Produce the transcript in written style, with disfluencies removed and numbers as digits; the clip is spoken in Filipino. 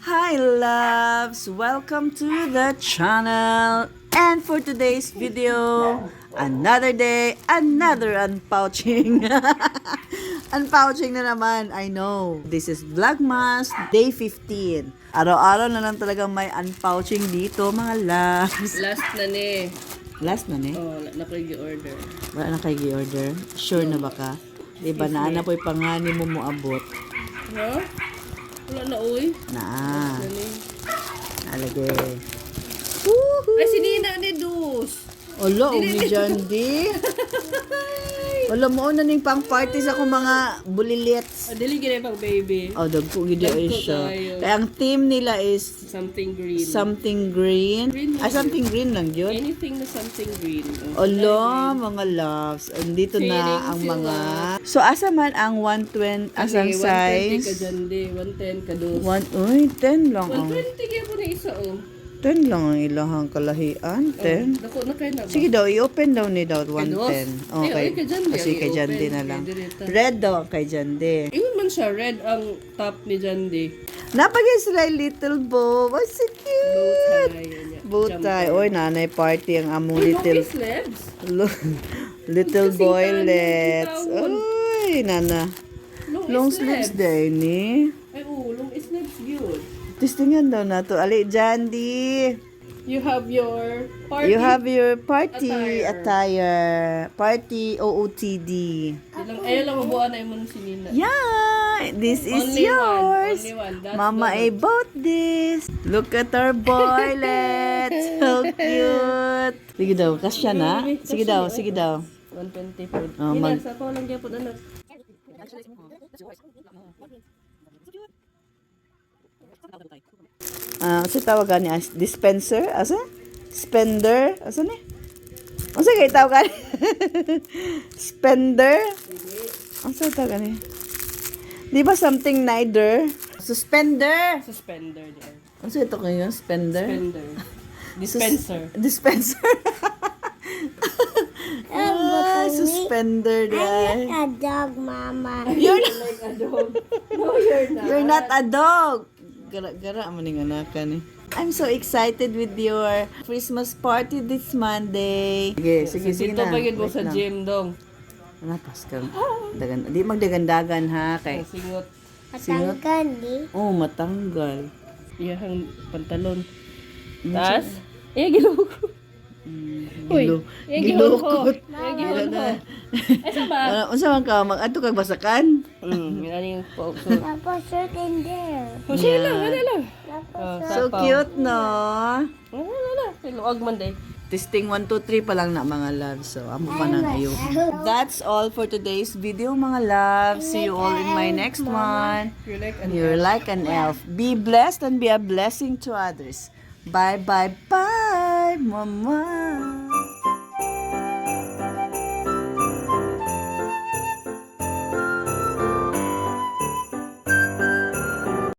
Hi loves! Welcome to the channel! And for today's video, another day, another unpouching. Unpouching na naman, I know. This is Vlogmas Day 15. Araw-araw na lang talaga may unpouching dito, mga loves. Last na ni. Last na ni? Oh, nakagi-order. Wala na kayo gi-order? Sure na ba ka? Diba na na po'y pangani mo moabot? Ha? Wala na, uy. Na. Last na ni. Alagay. Ay, sinina ni Dus. Ala, umidyan di. Wala mo na ning pang party sa akong mga bulilits. Oh, dili gina pang baby. Oh, dagko gid Dagko siya. tayo. Kaya ang team nila is Something green. something green. Green lang Something green lang yun. Anything na something green. Ala, mga loves. Andito na Feeling ang sila. mga... So, asa man ang 120, asang 120 ka size? dyan di. 110 ka Dus. Uy, 10 lang ang... 120 kaya po na isa, oh. 10 lang ang ilahang kalahian. 10. Dako na kayo na ba? Sige daw, i-open daw ni daw 110. Ay, kay Jandi Kasi ang kay i-open. Jandi na lang. Kay Direta. Red daw ang kay Jandi. Ingon man siya, red ang top ni Jandi. Napagay sila yung little bow. Oh, so cute. Bowtie. Bowtie. Oy, nanay party ang among Uy, little long sleeves. little Kasi boylets. tawon. Oy, nana. Long sleeves day ni. Ay, long sleeves good. Testingan daw na to. Ali, Jandi. You have your party. You have your party Attire. attire. Party OOTD. Ayaw lang mabuhaan na yung sinina. Yeah, this is Only yours. Only one. That's Mama the- bought this. Look at our boylets. So cute. Sige daw, kasya na. Sige daw, sige daw. 120 po. Oh, mag- Sa ko lang gyapon anak. Sa tawagan ni dispenser? Asa? Spender? Asa ni? Asa kay tawagan? Spender? Asa tawagan ni? Di ba something neither? Suspender? Suspender there. Asa ito kayo? Spender? Spender. Dispenser. Dispenser. Suspender dahil. A dog, Mama. You're Like a dog. No, you're not. You're not a dog. Gara-gara mo ning anakan eh. I'm so excited with your Christmas party this Monday. Sige, sige, sige Dito na. pa yun mo Wait sa lang. gym dong. Napas ka. Dagan, di magdagandagan ha kay. Singot. Matangkan, di? Oh, matanggal. Iyahang pantalon. Tas? Giloko. Uy, Gilukot. Giloko. Ay, sama. Unsa man ka mag-adto kag basakan? Yan yung po. Tapos shirt in there. Sige lang, ano lang. Tapos So cute no. Wala. Luag man day. Testing 1, 2, 3 pa lang na mga loves. So, amo pa nang ayo. That's all for today's video mga loves. See you all in my next one. You're like You're like an elf. Be blessed and be a blessing to others. Bye, bye, bye, mama.